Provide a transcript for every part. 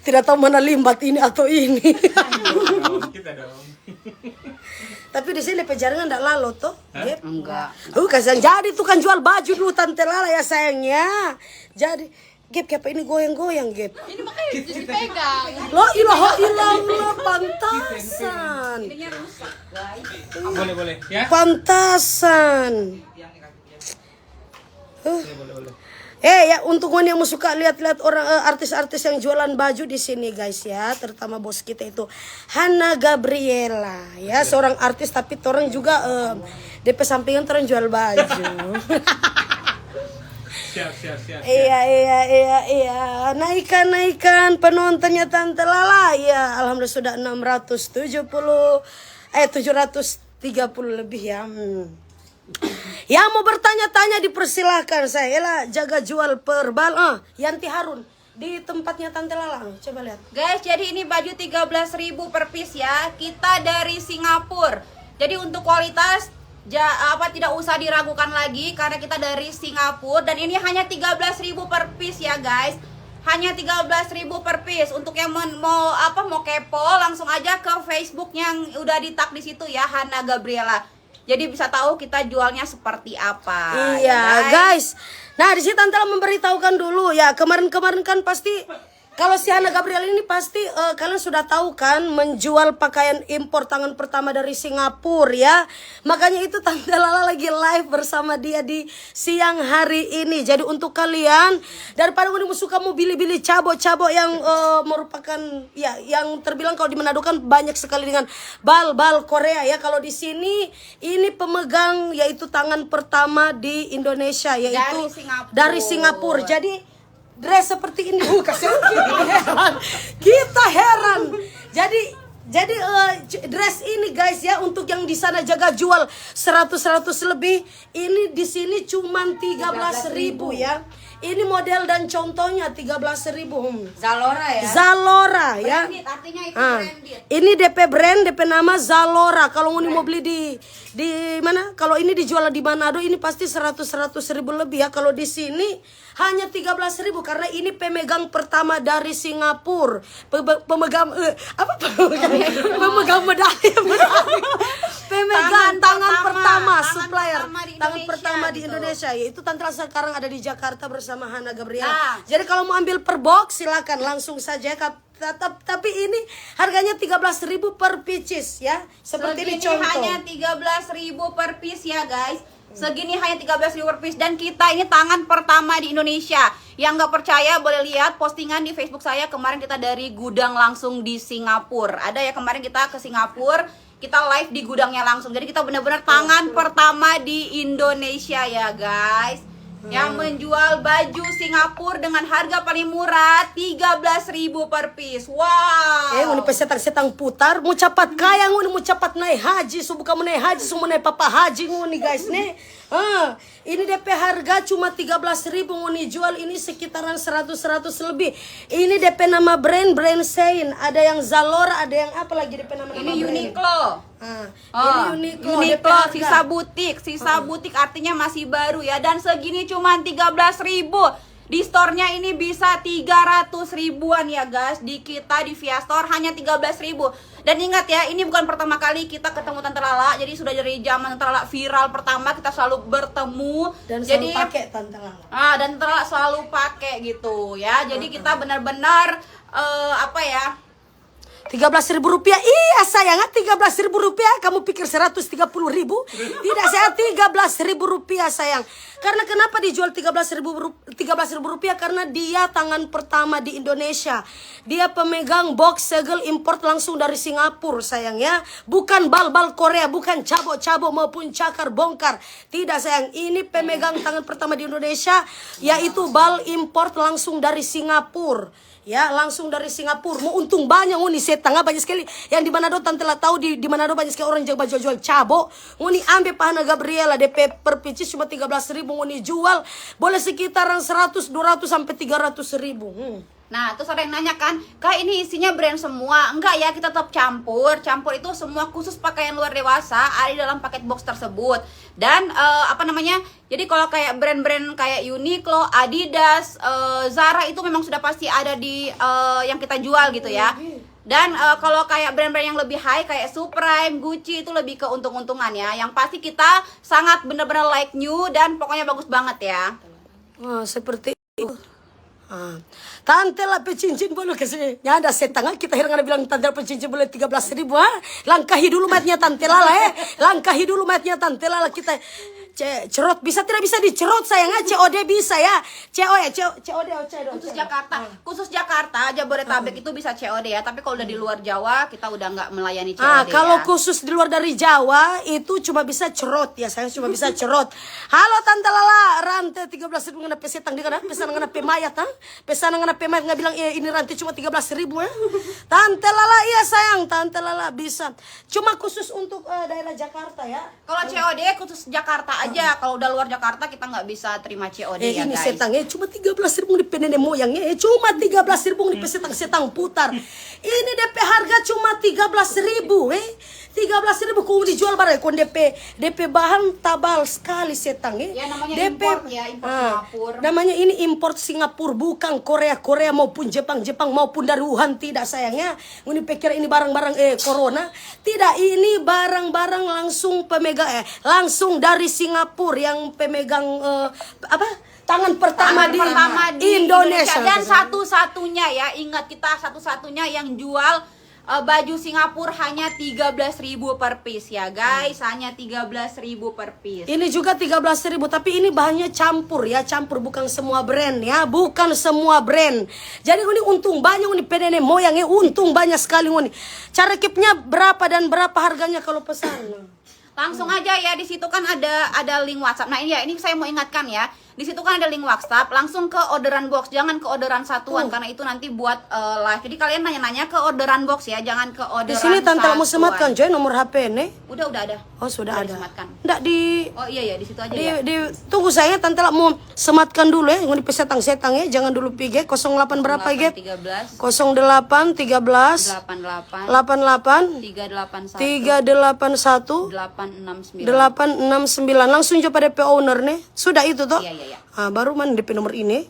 Tidak tahu mana limbat ini atau ini. Kita dong. Tapi di sini pejaringan enggak lalu toh? Gep? Enggak. Kasihan jadi tuh kan jual baju dulu Tante Lala ya sayangnya. Jadi Gep, apa ini goyang-goyang Gep? Ini makanya dipegang. Lo ilah pantasan. Ininya rusak, guys. Boleh ya. Pantasan. Boleh. Ya untuk yang mau suka lihat-lihat orang artis-artis yang jualan baju di sini guys ya, terutama bos kita itu Hana Gabriela ya, seorang artis tapi orang juga DP sampingan orang jual baju. Siap. Iya. Naikkan penontonnya Tante Lala ya. Alhamdulillah sudah 730 lebih ya. Ya mau bertanya-tanya dipersilahkan saya lah jaga jual perbal Yanti Harun di tempatnya Tante Lala. Coba lihat. Guys, jadi ini baju 13.000 per piece ya. Kita dari Singapura. Jadi untuk kualitas tidak usah diragukan lagi karena kita dari Singapura dan ini hanya 13.000 per piece ya guys. Hanya 13.000 per piece. Untuk yang mau kepo langsung aja ke Facebook yang udah di-tag di situ ya, Hana Gabriela. Jadi bisa tahu kita jualnya seperti apa. Iya, ya guys. Nah, di sini Tante memberitahukan dulu ya. Kemarin-kemarin kan pasti kalau si Hana Gabriel ini pasti kalian sudah tahu kan menjual pakaian impor tangan pertama dari Singapura ya. Makanya itu Tante Lala lagi live bersama dia di siang hari ini. Jadi untuk kalian daripada suka mau bili-bili cabo-cabo yang merupakan ya yang terbilang kalau di Manado kan banyak sekali dengan bal-bal Korea ya. Kalau di sini ini pemegang yaitu tangan pertama di Indonesia yaitu dari Singapura. Jadi dress seperti ini kita heran. Jadi dress ini guys ya untuk yang di sana jaga jual 100 lebih, ini di sini cuman 13.000 ya. Ini model dan contohnya 13.000. Zalora ya. branded, artinya itu branded. Ini DP brand, DP nama Zalora. Kalau mau beli di mana? Kalau ini dijual di Manado ini pasti 100 ribu lebih ya. Kalau di sini hanya 13.000 karena ini pemegang pertama dari Singapura. Pemegang medali. Pemegang tangan pertama supplier tangan pertama di Indonesia yaitu Tante sekarang ada di Jakarta bersama Hana Gabriela. Jadi kalau mau ambil per box silakan langsung saja. Tapi ini harganya 13.000 per pieces ya. Seperti ini contoh. Hanya 13.000 per piece ya guys. Segini hanya 13.000 per piece dan kita ini tangan pertama di Indonesia. Yang nggak percaya boleh lihat postingan di Facebook saya kemarin kita dari gudang langsung di Singapura. Ada ya kemarin kita ke Singapura, kita live di gudangnya langsung. Jadi kita benar-benar tangan pertama di Indonesia ya guys. Yang menjual baju Singapura dengan harga paling murah 13.000 per piece. Wow. Ini pesetang-setang putar, mau cepat kaya nguni, mau cepat naik haji, bukan mau naik haji, mau naik papa haji nguni guys nih. Ini DP harga cuma 13.000 nguni jual ini sekitaran 100 lebih. Ini DP nama brand Sein. Ada yang Zalora, ada yang apa lagi DP nama ini Uniqlo. Ini Uniqlo sisa butik artinya masih baru ya dan segini cuma 13.000. Di store-nya ini bisa 300 ribuan ya guys. Di kita di Via Store hanya 13.000. Dan ingat ya, ini bukan pertama kali kita ketemu Tante Lala. Jadi sudah dari zaman Tante Lala viral pertama kita selalu bertemu dan selalu pakai Tante Lala. Dan Tante Lala selalu pakai gitu ya. Jadi kita benar-benar 13.000 rupiah. Iya sayang, 13.000 rupiah. Kamu pikir 130.000? Tidak sayang, 13.000 rupiah sayang. Karena kenapa dijual 13.000 rupiah? Karena dia tangan pertama di Indonesia. Dia pemegang box segel import langsung dari Singapura sayang ya. Bukan bal-bal Korea, bukan cabo-cabo maupun cakar bongkar. Tidak sayang, ini pemegang tangan pertama di Indonesia yaitu bal import langsung dari Singapura. Ya langsung dari Singapura. Mau untung banyak nguni setengah banyak sekali. Yang di Manado Tante lah tahu di Manado banyak sekali orang jaga jual cabo. Nguni ambil Hana Gabriela DP per pieces cuma 13.000 nguni jual. Boleh sekitaran 100, 200 sampai 300 ribu. Nah, terus ada yang nanya kan, Kak ini isinya brand semua. Enggak ya, kita tetap campur. Campur itu semua khusus pakaian luar dewasa ada di dalam paket box tersebut. Dan jadi kalau kayak brand-brand kayak Uniqlo, Adidas, Zara itu memang sudah pasti ada di yang kita jual gitu ya. Dan kalau kayak brand-brand yang lebih high kayak Supreme, Gucci itu lebih ke untung-untungan ya. Yang pasti kita sangat bener-bener like new dan pokoknya bagus banget ya. Seperti itu. Tante lah cincin boleh kasih. Ya ada setengah kita hirangan bilang tante lah cincin boleh 13.000 Langkahi dulu matnya tante Lala Langkahi dulu matnya tante Lala kita cerot bisa tidak bisa dicerot sayang COD bisa ya. COD Khusus Jakarta Jabodetabek itu bisa COD ya, tapi kalau udah di luar Jawa kita udah nggak melayani COD kalau ya. khusus di luar dari Jawa itu cuma bisa cerot ya, saya cuma bisa cerot. Halo tante Lala, rantai 13.000 ngana pesetang di kana pesan ngana pemayat pesan ngana pemayat nggak bilang ini rantai cuma 13.000 ya. Tante Lala iya sayang, tante Lala bisa. Cuma khusus untuk daerah Jakarta ya. Kalau COD khusus Jakarta aja, kalau udah luar Jakarta kita nggak bisa terima COD ya ini guys. setangnya cuma 13.000 di penene moyangnya cuma 13.000 di pesetang putar. Ini DP harga cuma 13.000 13.000 kau dijual barang kon DP bahan tabal sekali setang Ya namanya DP import ya, import Singapura. namanya ini import Singapura bukan Korea maupun Jepang maupun dari Wuhan tidak sayangnya. Ini pikir ini barang-barang corona, tidak, ini barang-barang langsung langsung dari Singapura yang pemegang tangan pertama di Indonesia. Dan satu-satunya ya, ingat kita satu-satunya yang jual baju Singapura hanya 13.000 per piece ya guys, hanya 13.000 per piece. Ini juga 13.000 tapi ini bahannya campur ya, campur bukan semua brand ya, bukan semua brand. Jadi ini untung banyak ini penene moyangnya, untung banyak sekali ini. Cara keepnya berapa dan berapa harganya kalau pesan? Langsung aja ya, di situ kan ada link WhatsApp. Nah ini saya mau ingatkan ya, di situ kan ada link WhatsApp, langsung ke orderan box, jangan ke orderan satuan karena itu nanti buat live. Jadi kalian nanya-nanya ke orderan box ya, jangan ke orderan satuan. Di sini tante mau sematkan coy nomor HP nih. Udah ada. Oh sudah ada. Disematkan. Nggak di. Oh iya di situ aja ya. Tunggu saya tante mau sematkan dulu ya, mau dipesetang-setang ya, jangan dulu pige 08 berapa ya? 08 13 88 88 381 869 langsung coba DP owner nih. Sudah itu toh? Iya. Baru mana DP nomor ini?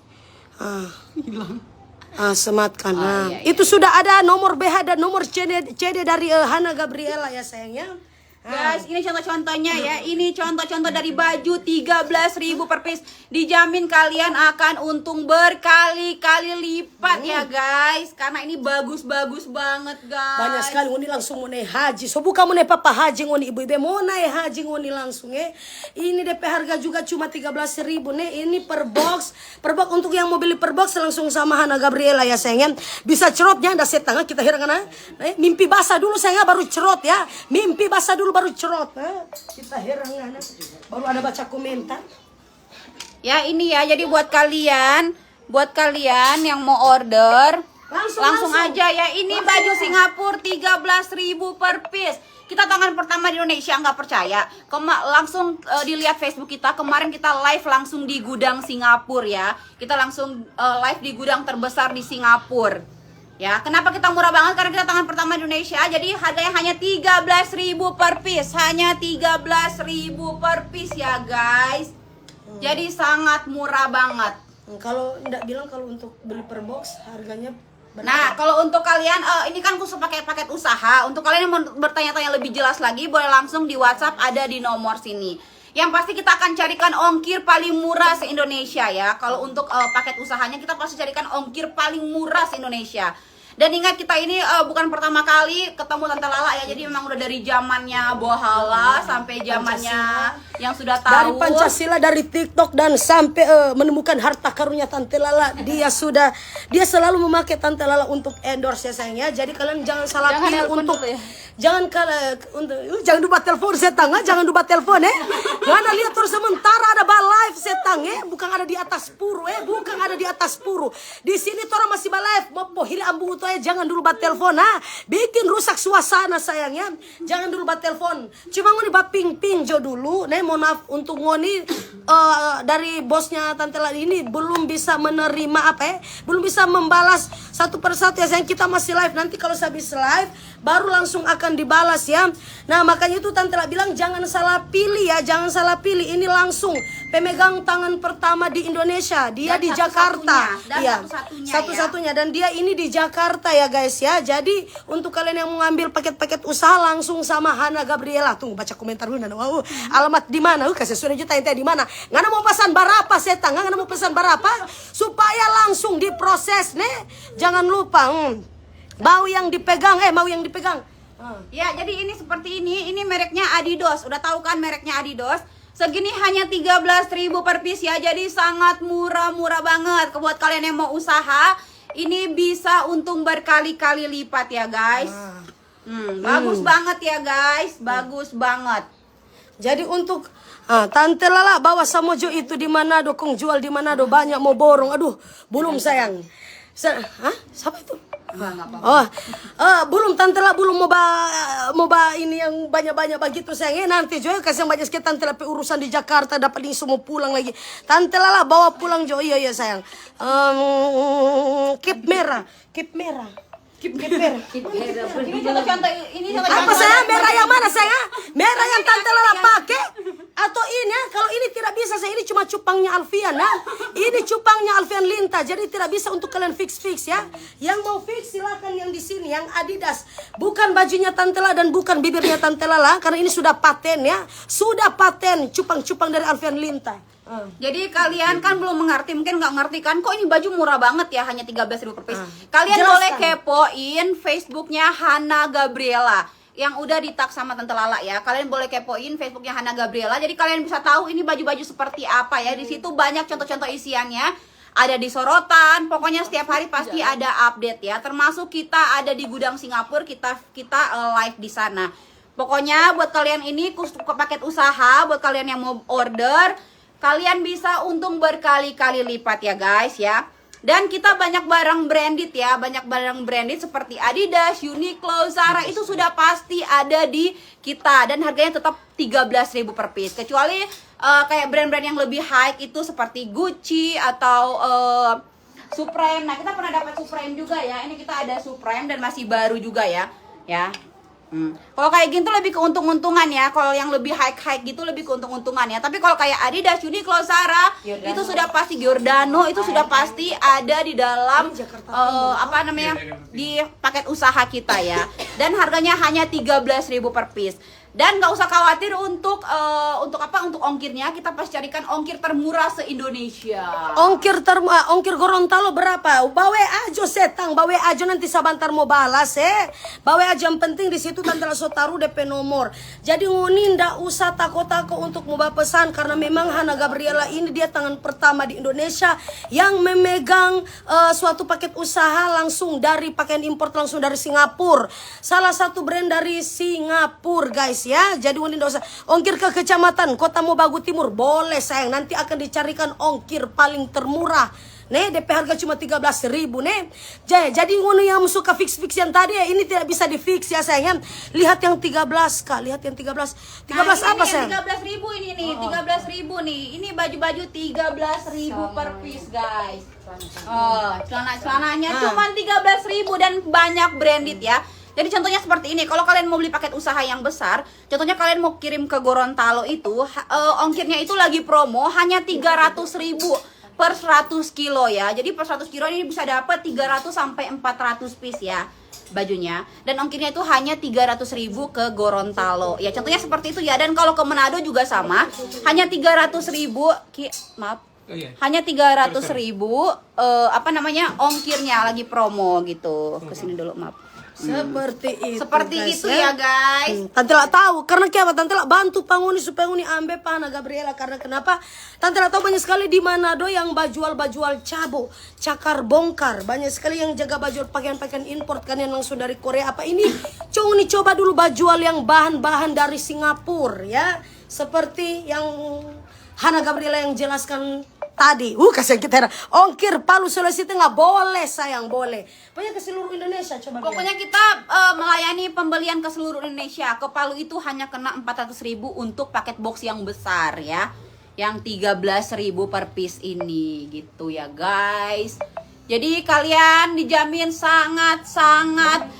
Sematkan. Iya. Itu sudah ada nomor BH dan nomor CD dari Hana Gabriela ya sayangnya. Guys, ini contoh-contohnya ya. Ini contoh-contoh dari baju 13.000 per piece. Dijamin kalian akan untung berkali-kali lipat ya guys. Karena ini bagus-bagus banget guys. Banyak sekali ngoni langsung ngoni haji. So bukan ngoni papa haji ngoni ibu-ibu mau naik haji ngoni langsung ya. Ini DP harga juga cuma 13.000 nih. Ini per box. Per box untuk yang mau beli per box langsung sama Hana Gabriela ya sayangnya. Bisa cerotnya ada setengah kita hirangan. Mimpi basah dulu sayangnya baru cerot ya. Mimpi basah dulu baru cerot. Kita herangan. Baru ada baca komentar. Ya ini ya, jadi buat kalian yang mau order langsung aja ya. Ini baju Singapura 13.000 per piece. Kita tangan pertama di Indonesia, nggak percaya? Langsung dilihat Facebook kita. Kemarin kita live langsung di gudang Singapura ya. Kita langsung live di gudang terbesar di Singapura. Ya, kenapa kita murah banget? Karena kita tangan pertama di Indonesia. Jadi harganya hanya 13.000 per piece. Hanya 13.000 per piece ya guys. Jadi sangat murah banget. Kalau enggak bilang kalau untuk beli per box harganya berapa? Nah, kalau untuk kalian ini kan khusus pakai paket usaha. Untuk kalian yang mau bertanya-tanya lebih jelas lagi, boleh langsung di WhatsApp, ada di nomor sini. Yang pasti kita akan carikan ongkir paling murah se-Indonesia ya. Kalau untuk paket usahanya kita pasti carikan ongkir paling murah se-Indonesia. Dan ingat kita ini bukan pertama kali ketemu Tante Lala ya. Jadi memang udah dari zamannya Bohala sampai zamannya yang sudah tahu. Dari Pancasila, dari TikTok dan sampai menemukan harta karunnya Tante Lala. Dia selalu memakai Tante Lala untuk endorse ya sayangnya. Jadi kalian jangan salah pilih untuk jangan lupa telepon setang, jangan lupa telepon ya. Mana lihat terus sementara ada live setang. belakang bukan ada di atas puru bukan ada di atas puru. Di sini orang masih live mau hiri ambu itu jangan dulu bat telepon bikin rusak suasana sayangnya. Jangan dulu bat telepon. Cuma ngoni bat ping jo dulu mohon maaf untuk ngoni dari bosnya Tante Lala ini belum bisa menerima belum bisa membalas satu persatu ya sayang. Kita masih live, nanti kalau habis live baru langsung akan dibalas ya. Nah makanya itu Tante Lala bilang jangan salah pilih ya, jangan salah pilih. Ini langsung pemegang tangan pertama di Indonesia, dia Dan di Jakarta. Iya, satu-satunya dan dia ini di Jakarta ya guys ya. Jadi untuk kalian yang mau ngambil paket-paket usaha langsung sama Hana Gabriela. Tunggu baca komentar dulu Nana. Wow, alamat di mana? Kasih sudah juta ente di mana? Ngana mau pesan berapa setan? Ngana mau pesan berapa? Supaya langsung diproses Jangan lupa mau yang dipegang mau yang dipegang. Ya, jadi ini seperti ini mereknya Adidas. Udah tahu kan mereknya Adidas? Segini hanya 13.000 per piece ya. Jadi sangat murah banget. Buat kalian yang mau usaha, ini bisa untung berkali-kali lipat ya guys. Bagus banget ya guys, bagus banget. Jadi untuk Tante Lala bawa Samojo itu di Manado, kong jual di Manado banyak mau borong. Aduh, belum sayang. Siapa itu? Belum Tante Lala belum mau ini yang banyak-banyak begitu sayang. Nanti Jo kasih yang banyak sekali Tante Lala urusan di Jakarta dapat ini semua pulang lagi. Tante Lala bawa pulang Jo. Iya sayang. Kip merah. Ini contoh Apa saya merah yang mana saya? Merah yang Tante Lala pakai atau ini kalau ini tidak bisa saya, ini cuma cupangnya Alfian ini cupangnya Alfian Linta, jadi tidak bisa untuk kalian fix ya. Yang mau fix silakan yang di sini yang Adidas, bukan bajunya Tante Lala dan bukan bibirnya Tante Lala karena ini sudah paten ya, sudah paten cupang dari Alfian Linta. Jadi kalian kan belum mengerti, mungkin nggak ngerti kan, kok ini baju murah banget ya, hanya 13.000 per piece. Kalian Jelaskan. boleh kepoin Facebooknya Hana Gabriela yang udah di-tag sama Tante Lala ya. Kalian boleh kepoin Facebooknya Hana Gabriela, jadi kalian bisa tahu ini baju-baju seperti apa ya. Di situ banyak contoh-contoh isiannya, ada di sorotan, pokoknya setiap hari pasti ada update ya. Termasuk kita ada di gudang Singapura, kita live di sana. Pokoknya buat kalian ini paket usaha, buat kalian yang mau order, kalian bisa untung berkali-kali lipat ya guys ya. Dan kita banyak barang branded ya, banyak barang branded seperti Adidas, Uniqlo, Zara itu sudah pasti ada di kita dan harganya tetap 13.000 per piece. Kecuali kayak brand-brand yang lebih high itu seperti Gucci atau Supreme. Nah, kita pernah dapat Supreme juga ya. Ini kita ada Supreme dan masih baru juga ya. Kalau kayak gitu lebih keuntung-untungan ya. Kalau yang lebih high gitu lebih keuntung-untungan ya. Tapi kalau kayak Adidas, Uniqlo, Zara itu sudah pasti, Giordano itu sudah pasti ada di dalam di paket usaha kita ya. Dan harganya hanya 13.000 per piece. Dan nggak usah khawatir untuk ongkirnya, kita pasti carikan ongkir termurah se-Indonesia. Ongkir Gorontalo berapa? Bawe aja setang, bawe aja nanti sabantar mau balas Bawe aja, yang penting di situ Tante Lala taruh DP nomor. Jadi ngoni ndak usah takut-takut untuk mau pesan karena memang Hana Gabriela ini dia tangan pertama di Indonesia yang memegang suatu paket usaha langsung dari pakaian import langsung dari Singapura. Salah satu brand dari Singapura guys ya. Jadi ngoni ndak usah ongkir ke kecamatan Kota Mobagu Timur boleh sayang, nanti akan dicarikan ongkir paling termurah. DP harga cuma 13.000 Jadi ngono yang suka fix yang tadi ya, ini tidak bisa di fix ya sayang. Lihat yang 13 Kak, lihat yang 13 apa sayang? 13.000 ini nih, 13.000 nih. Ini baju-baju 13.000 per piece guys. Celana-celananya cuma 13.000 dan banyak branded ya. Jadi contohnya seperti ini, kalau kalian mau beli paket usaha yang besar, contohnya kalian mau kirim ke Gorontalo itu, ongkirnya itu lagi promo hanya 300.000 per 100 kilo ya. Jadi per 100 kilo ini bisa dapat 300 sampai 400 piece ya bajunya. Dan ongkirnya itu hanya 300.000 ke Gorontalo. Ya contohnya seperti itu ya. Dan kalau ke Manado juga sama, hanya 300.000 hanya 300.000 ongkirnya lagi promo gitu. Kesini dulu maaf. Seperti itu ya guys. Tante Lala tahu karena kenapa Tante Lala bantu panguni supaya ngoni ambil Hana Gabriela karena kenapa Tante Lala tahu banyak sekali di Manado yang bajual cabo, cakar bongkar, banyak sekali yang jaga baju pakaian import kan yang langsung dari Korea apa ini. Coba dulu bajual yang bahan-bahan dari Singapura ya, seperti yang Hana Gabriela yang jelaskan tadi. Kasihan kita heran. Ongkir Palu Sulawesi Tengah boleh sayang, boleh. Pokoknya ke seluruh Indonesia coba. Pokoknya kita melayani pembelian ke seluruh Indonesia. Ke Palu itu hanya kena 400.000 untuk paket box yang besar ya. Yang 13.000 per piece ini gitu ya guys. Jadi kalian dijamin sangat-sangat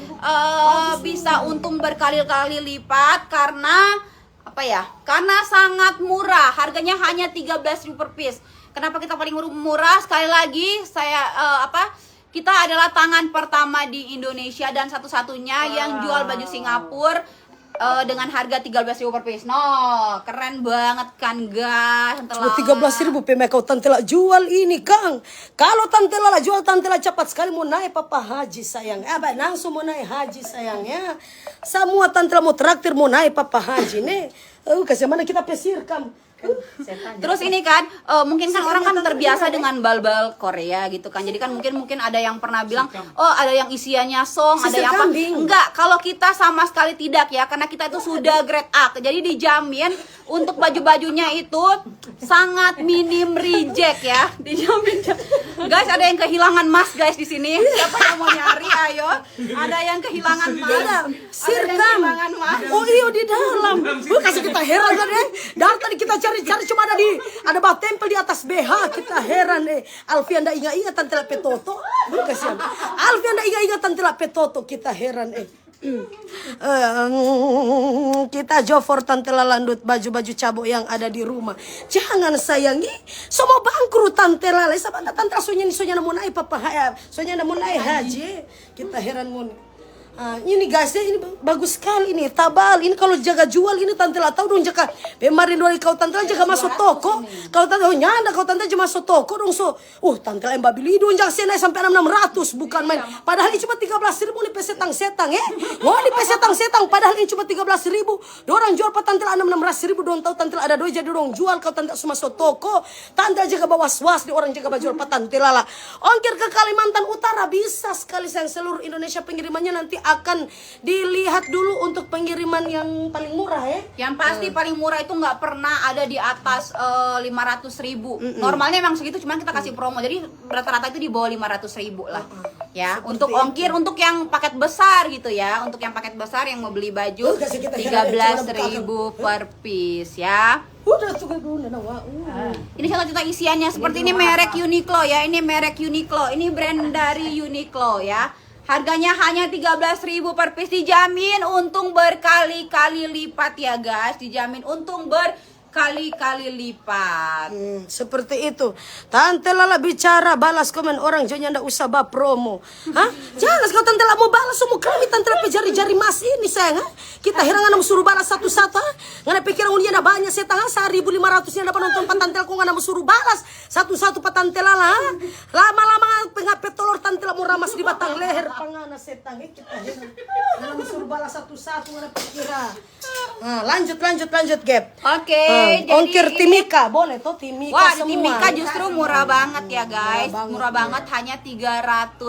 bisa untung berkali-kali lipat karena apa ya? Karena sangat murah. Harganya hanya 13.000 per piece. Kenapa kita paling murah? Sekali lagi saya kita adalah tangan pertama di Indonesia dan satu-satunya yang jual baju Singapura dengan harga 13.000 per piece. No, keren banget kan guys. 13.000 peme kau Tante Lala jual ini Kang. Kalau Tante Lala jual, Tante Lala cepat sekali mau naik Papa Haji sayang. Langsung mau naik haji sayang ya. Semua Tante Lala mau traktir mau naik Papa Haji nih. Kasih mana kita pesirkan. Terus ini kan mungkin kan orang kan terbiasa dengan bal-bal Korea gitu kan. Jadi kan mungkin ada yang pernah bilang, oh ada yang isiannya song, ada yang apa. Enggak, kalau kita sama sekali tidak ya, karena kita itu sudah grade A. Jadi dijamin untuk baju-bajunya itu sangat minim reject ya. Dijamin. Guys, ada yang kehilangan emas guys di sini. Siapa yang mau nyari? Ayo. Ada yang kehilangan emas. Sirkam. Oh iya di dalam. Kasih kita heran kan ya. Dari tadi kita cari cuma ada bah tempel di atas BH, kita heran Alfi anda ingat Tante Lala Petoto. Kasihan. Alfi anda ingat Tante Lala Petoto, kita heran kita jofor Tante Lala landut baju-baju cabok yang ada di rumah. Jangan sayangi, semua bangkrut Tante Lala. Sabanda Tante sonya mau naik Papa sonya mau naik haji. Kita heran mun. Ini guys, ini bagus sekali ini, tabal. Ini kalau jaga jual ini Tante Lala tahu dong jaga. Kemarin dari kau Tante Lala jaga masuk toko. Kau Tante nyanda kau Tante cuma masuk toko dong so. Tante Lala mbak beli dong jangan senai sampai 600 bukan main. Padahal ini cuma 13.000 nih pesetang-setang Wah ini pesetang-setang padahal ini cuma 13.000. Orang jual Tante Lala 16.000 dong tahu Tante Lala ada doi jadi dong jual kau Tante cuma masuk toko. Tante jaga was-was di orang jaga jual Tante Lala. Ongkir ke Kalimantan Utara bisa sekali sayang, seluruh Indonesia pengirimannya nanti akan dilihat dulu untuk pengiriman yang paling murah ya. Yang pasti paling murah itu nggak pernah ada di atas 500.000. Normalnya memang segitu, cuman kita kasih promo. Jadi rata-rata itu di bawah 500.000 lah. Ya, seperti untuk ongkir itu. Untuk yang paket besar gitu ya. Untuk yang paket besar yang mau beli baju 13.000 per piece ya. Udah juga dulu Ini contoh isiannya seperti ini merek Uniqlo ya. Ini merek Uniqlo. Ini brand dari Uniqlo ya. Harganya hanya 13.000 per piece, dijamin untung berkali-kali lipat ya guys, dijamin untung berkali-kali lipat. Seperti itu. Tante Lala bicara balas komen orang jangan ndak usah promo. Jangan kalau Tante Lala mau balas semua kami Tante Lala jari-jari mas ini sayang. Kita heran ngana suruh balas satu-satu. Ngana pikir dia ada banyak setang 1.500 yang dapat nonton Tante Lala kok ngana suruh balas satu-satu Tante Lala. Lama-lama pengapet telur Tante Lala mau ramas di batang leher pangana setang kita heran. Ngana suruh balas satu-satu ngana pikir. Lanjut Gap. Oke, jadi ongkir Timika boleh toh Timika. Wah, semua. Timika justru murah banget ya guys. Murah banget hanya 300.000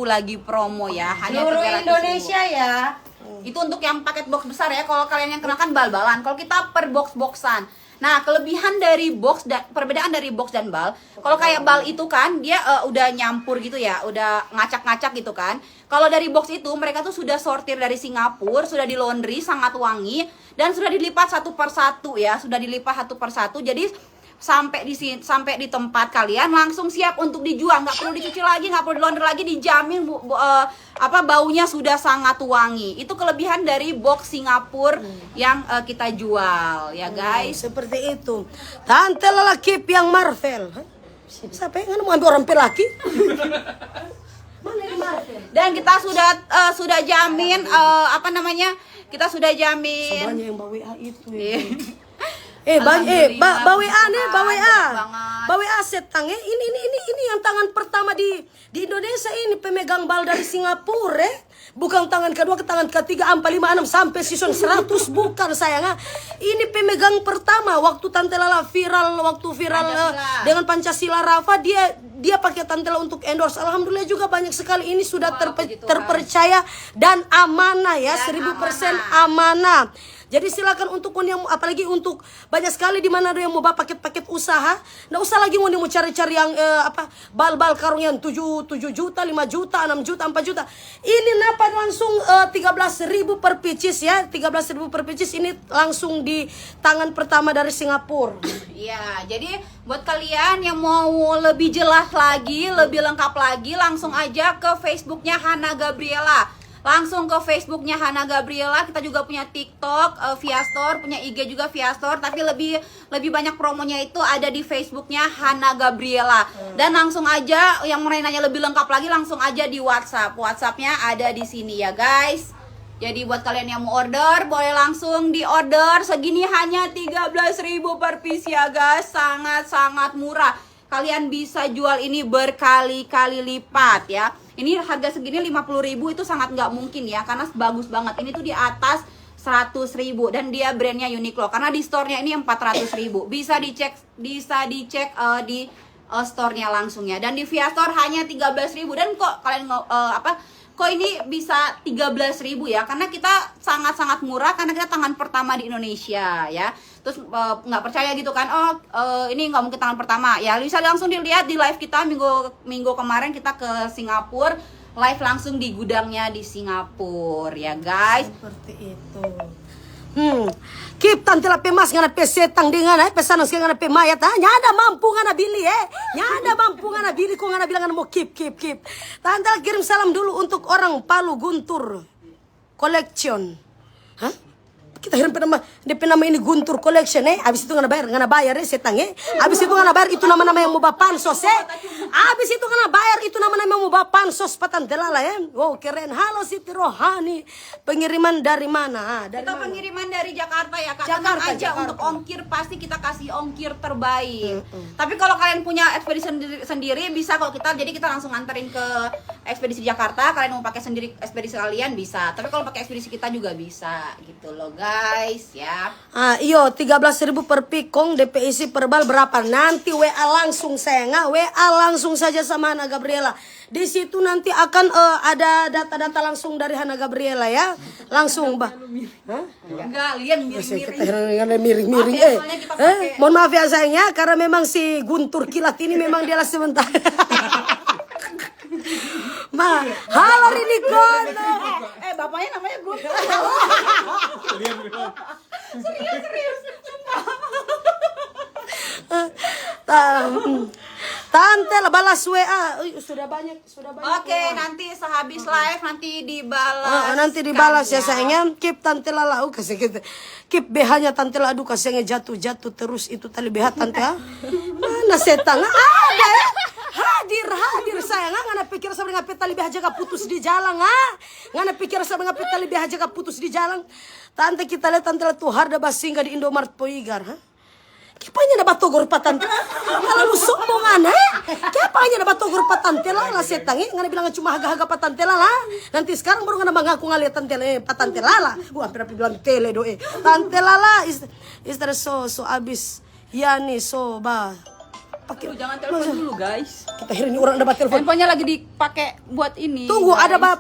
lagi promo ya. Hanya Seluruh 300.000. Indonesia ya. Itu untuk yang paket box besar ya. Kalau kalian yang kenakan bal-balan, kalau kita per box-boxan. Nah, kelebihan dari perbedaan dari box dan bal. Kalau kayak bal itu kan dia udah nyampur gitu ya, udah ngacak-ngacak gitu kan. Kalau dari box itu mereka tuh sudah sortir dari Singapura, sudah di laundry sangat wangi dan sudah dilipat satu per satu ya, sudah dilipat satu per satu. Jadi sampai di tempat kalian langsung siap untuk dijual, nggak perlu dicuci lagi, nggak perlu di laundry lagi, dijamin baunya sudah sangat wangi. Itu kelebihan dari box Singapura yang kita jual ya guys. Seperti itu. Tante Lala keep yang Marvel. Siapa yang mau ambil orang pelaki? Mana di Marvel? Dan kita sudah jamin kita sudah jamin. Sebanyak yang bawa WA itu. Alhamdulillah, bawa WA nih, bawa WA. banget. Bawa WA setang ini yang tangan pertama di Indonesia ini pemegang bal dari Singapura Bukan tangan kedua ke tangan ketiga, 4, 5, 6 sampai season 100 bukan sayang. Ini pemegang pertama waktu Tante Lala viral dengan Pancasila Rafa, dia pakai Tante Lala untuk endorse. Alhamdulillah juga banyak sekali ini sudah terpercaya dan amanah ya, 1000% amanah. Jadi silakan untuk yang apalagi untuk banyak sekali di mana ada yang mau bawa paket-paket usaha. Nggak usah lagi mau cari-cari yang bal-bal karung yang 7 juta, 5 juta, 6 juta, 4 juta. Ini dapat langsung 13.000 per pieces ya. 13.000 per pieces ini langsung di tangan pertama dari Singapura. Iya, jadi buat kalian yang mau lebih jelas lagi, lebih lengkap lagi, langsung aja ke Facebooknya Hana Gabriela. Langsung ke Facebooknya Hana Gabriela. Kita juga punya TikTok via store, punya IG juga via store. Tapi lebih banyak promonya itu ada di Facebooknya Hana Gabriela. Dan langsung aja yang mau nanya lebih lengkap lagi, langsung aja di WhatsApp. WhatsAppnya ada di sini ya guys. Jadi buat kalian yang mau order, boleh langsung di order. Segini hanya 13.000 per piece ya guys. Sangat-sangat murah. Kalian bisa jual ini berkali-kali lipat ya. Ini harga segini 50.000 itu sangat nggak mungkin ya. Karena bagus banget. Ini tuh di atas 100.000. Dan dia brandnya Uniqlo. Karena di store-nya ini 400.000. Bisa dicek di store-nya langsung ya. Dan di via store hanya 13.000. Dan kok kalian kok ini bisa 13.000 ya? Karena kita sangat-sangat murah, karena kita tangan pertama di Indonesia ya. Terus nggak percaya gitu kan? Ini nggak mungkin tangan pertama ya. Bisa langsung dilihat di live kita minggu kemarin kita ke Singapura, live langsung di gudangnya di Singapura ya guys. Seperti itu. Kip tante la pemas ngana pesetang dengan pesanan ngana pe mayat nyada mampu ngana bili nyada mampu ngana bili ko ngana bilang ngana mau kip. Tante kirim salam dulu untuk orang Palu Guntur Collection. Hah? Kita kirim DP nama ini Guntur Collection abis itu ngana bayar setang abis itu ngana bayar itu nama-nama yang mau bawa pansos abis itu ngana bayar itu nama-nama yang mau bawa pansos patantelala wow keren. Halo Siti Rohani, pengiriman dari mana? Kita pengiriman dari Jakarta ya Kak. Tenang aja, untuk ongkir pasti kita kasih ongkir terbaik. Tapi kalau kalian punya ekspedisi sendiri bisa kok kita langsung anterin ke ekspedisi Jakarta. Kalian mau pakai sendiri ekspedisi kalian bisa. Tapi kalau pakai ekspedisi kita juga bisa gitu loh guys ya. Iyo 13.000 per pikong, DP isi perbal berapa? Nanti WA langsung sayang, WA langsung saja sama Hana Gabriela. Di situ nanti akan ada data-data langsung dari Hana Gabriela ya. Langsung Enggak, lian miring-miring. Mohon maaf ya sayangnya, karena memang si Guntur Kilat ini memang dia sebentar. Halo Rini Kono. Bapaknya namanya Guntur. Serius. Tante lah balas WA. Sudah banyak. Oke, nanti sehabis live nanti dibalas. Nanti dibalas ya sayangnya. Kip tante lah kasih kita. Kip BH-nya tante lah kasihnya jatuh terus itu tali BH tante. Mana setan? Ada ya. Hadir sayang. Ngana pikir sama ngapain tali BH jaga putus di jalan Ngana pikir sama ngapain tali BH jaga putus di jalan. Tante kita lihat tante lah tuh harda basingga di Indomaret Poigar Kipanya na batogor patante. Kalau sombongan Kipanya na batogor patante lah setang ngana bilang cuma haga-haga patante lah. Nanti sekarang baru ngana mengaku ngaliat tante patante lah. Hampir bilang tele doe. Tante lah istri so abis yani so ba. Pakai jangan telepon dulu guys. Kita ini orang dapat telepon. Handphonenya lagi dipakai buat ini. Tunggu guys. ada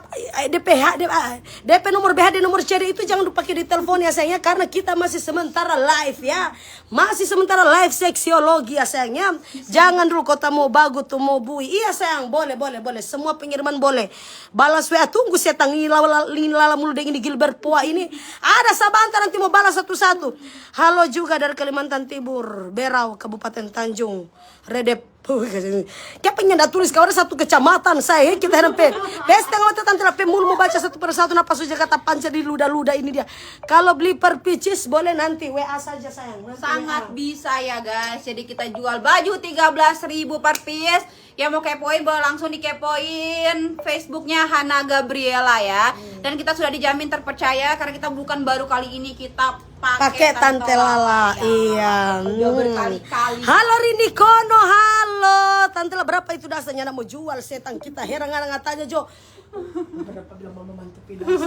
DP nomor BHD nomor CD itu jangan dipakai di telepon ya sayangnya, karena kita masih sementara live ya. Masih sementara live seksiologi ya sayangnya. Jangan dulu kota mau bagus tuh mau bui. Iya sayang, boleh. Semua pengiriman boleh. Balas WA tunggu setang lala mulu dengan ini Gilbert Poa ini. Ada Sabanta nanti mau balas satu-satu. Halo juga dari Kalimantan Timur, Berau, Kabupaten Tanjung. Redep kayak pengen tulis kau ada satu kecamatan saya kita sampai pesta ngota tante lape mulu mau baca satu persatu napa sudah kata panca di luda-luda ini dia. Kalau beli per pieces boleh nanti WA saja sayang. Sangat bisa ya guys. Jadi kita jual baju 13.000 per piece. Yang mau kepoin boleh langsung dikepoin Facebooknya Hana Gabriela ya. Dan kita sudah dijamin terpercaya karena kita bukan baru kali ini kita pakai Tante Lala. Iya. Udah berkali-kali. Halo Rini Kono, halo. Tante Lala berapa itu dasarnya mau jual setan kita heran ngatanya Jo. Berapa bilang mama mantu pedas.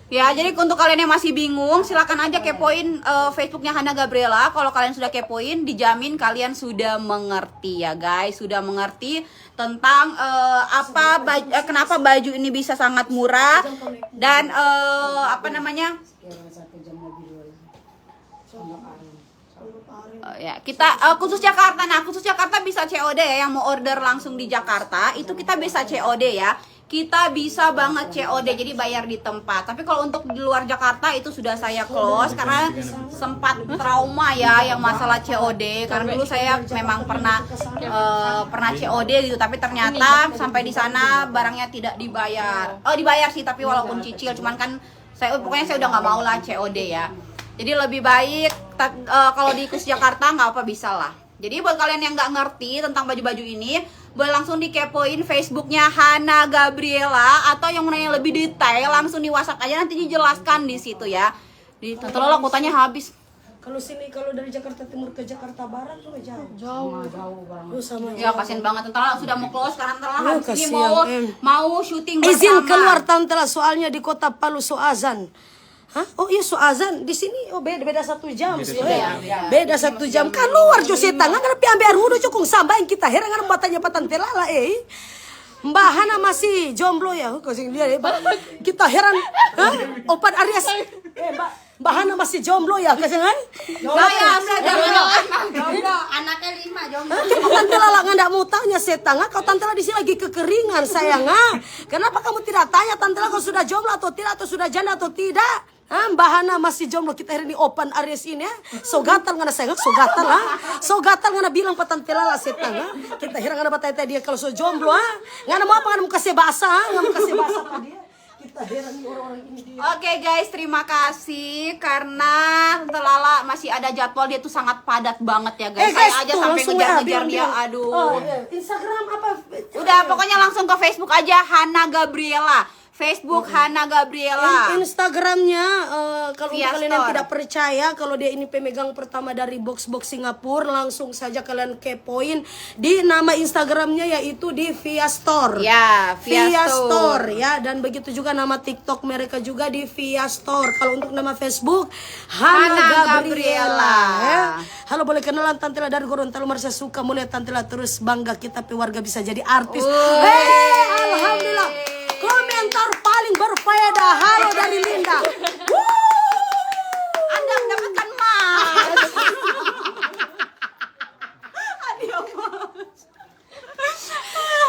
Ya, jadi untuk kalian yang masih bingung, silakan aja kepoin Facebooknya Hana Gabriela. Kalau kalian sudah kepoin, dijamin kalian sudah mengerti ya guys, sudah mengerti tentang kenapa baju ini bisa sangat murah dan apa namanya? Ya, kita khusus Jakarta. Nah, khusus Jakarta bisa COD ya, yang mau order langsung di Jakarta itu kita bisa COD ya. Kita bisa banget COD, jadi bayar di tempat. Tapi kalau untuk di luar Jakarta itu sudah saya close karena sempat trauma ya yang masalah COD. Karena dulu saya memang pernah COD gitu, tapi ternyata sampai di sana barangnya tidak dibayar. Oh, dibayar sih tapi walaupun cicil, cuman kan pokoknya saya udah nggak mau lah COD ya. Jadi lebih baik kalau di khusus Jakarta nggak apa bisa lah. Jadi buat kalian yang nggak ngerti tentang baju-baju ini, boleh langsung dikepoin Facebooknya Hana Gabriela, atau yang mau nanya lebih detail langsung di WhatsApp aja, nanti dijelaskan di situ ya. Di Tante kotanya habis. Kalau dari Jakarta Timur ke Jakarta Barat tuh jauh banget. Sama Ya kasian banget Tante Lala sudah mau close karena Tante Lala Ya, habis ini kasihan, mau syuting bersama. izin keluar Tante Lala, soalnya di kota Palu so azan. Hah? Oh iya so azan di sini beda 1 jam sih. Beda 1 jam kan luar jo setan kan tapi ambil rudo cukung sambain kita heran kan matanya Tante Lala Mbak Hana masih jomblo ya dia kita heran opat Aries Mbak Hana masih jomblo ya kan Saya jomblo, anaknya 5 jomblo. Tante Lala nggak mau tanya setan kau Tante Lala di sini lagi kekeringan sayang kenapa kamu tidak tanya Tante Lala kau sudah jomblo atau tidak, atau sudah janda atau tidak? Mbak Hana masih jomblo, kita hari ini open Aries ini so gatal ngana sayang, so gatal ngana bilang pa Tante Lala setan kita heran ngana batay dia kalau so jomblo ngana mau apa ngana mau kasih bahasa pa dia. Kita heran nih orang-orang ini dia. Oke guys, terima kasih karena Tante Lala masih ada jadwal, dia tuh sangat padat banget ya guys. Saya aja tuh, sampai langsung ngejar-ngejar bilang. dia, aduh. Instagram apa? Udah pokoknya langsung ke Facebook aja Hana Gabriela. Facebook Hana Gabriela. Instagramnya kalau Via kalian yang Store. tidak percaya kalau dia ini pemegang pertama dari box Singapura, langsung saja kalian kepoin di nama Instagramnya yaitu di Via Store. Ya, Via Store ya, dan begitu juga nama TikTok mereka juga di Via Store. Kalau untuk nama Facebook Hana Gabriela. Ya. Halo, boleh kenalan Tante Lala dari Gorontalo, Marsha suka mulai Tante Lala terus bangga kita keluarga bisa jadi artis. Alhamdulillah. Komentar paling berfaedah, halo dari Linda. Anda mendapatkan mas.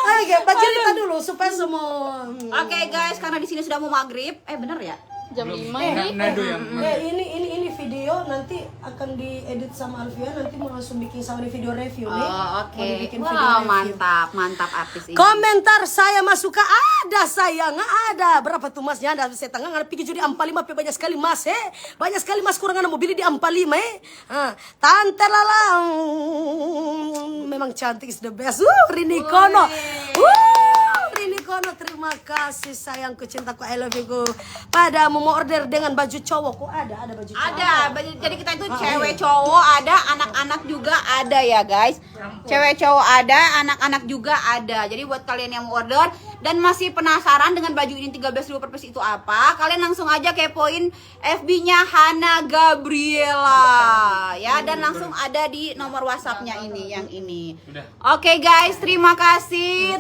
Oke, baca cerita dulu supaya semua. Oke guys, karena di sini sudah mau maghrib. Bener ya? Jam 5 Nado yang Ini video nanti akan diedit sama Alfian, nanti mau langsung bikin sama di video review nih. Oh, oke. Mau dibikin video Wow, review. mantap artis ini. Komentar saya masuk ke ada sayang, ada berapa tuh masnya, ada saya tengah nggak pikir judi 45 banyak sekali mas banyak sekali mas kurang ada mobil di 45 Tante Lala memang cantik, is the best. Rini Kono, Rini Kono, terima kasih sayangku, cintaku, I love you pada mau order dengan baju cowok kok ada baju cowok. Ada, jadi kita itu cewek cowok ada, anak-anak juga ada ya guys. Cewek cowok ada, anak-anak juga ada. Jadi buat kalian yang mau order dan masih penasaran dengan baju ini 13.000 per piece itu apa, kalian langsung aja kepoin FB-nya Hana Gabriela ya, dan langsung ada di nomor WhatsApp-nya ini yang ini. Oke guys, terima kasih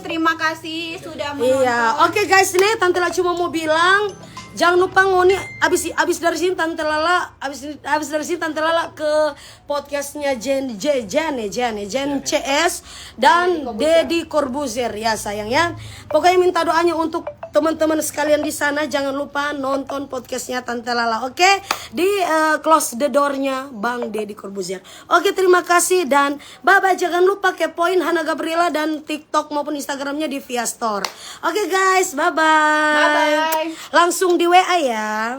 sudah menonton. Iya, oke guys, nih Tante Lala cuma mau bilang jangan lupa ngoni abis dari sini Tante Lala abis dari sini Tante Lala ke podcastnya Jen CS dan Deddy Corbuzier ya sayang ya. Pokoknya minta doanya untuk teman-teman sekalian di sana, jangan lupa nonton podcastnya Tante Lala, oke? Di close the door-nya Bang Deddy Corbuzier. Oke, terima kasih dan bye-bye. Jangan lupa kepoin Hana Gabriela dan TikTok maupun Instagramnya di Via Store. Oke guys, bye-bye. Bye-bye. Langsung di WA ya.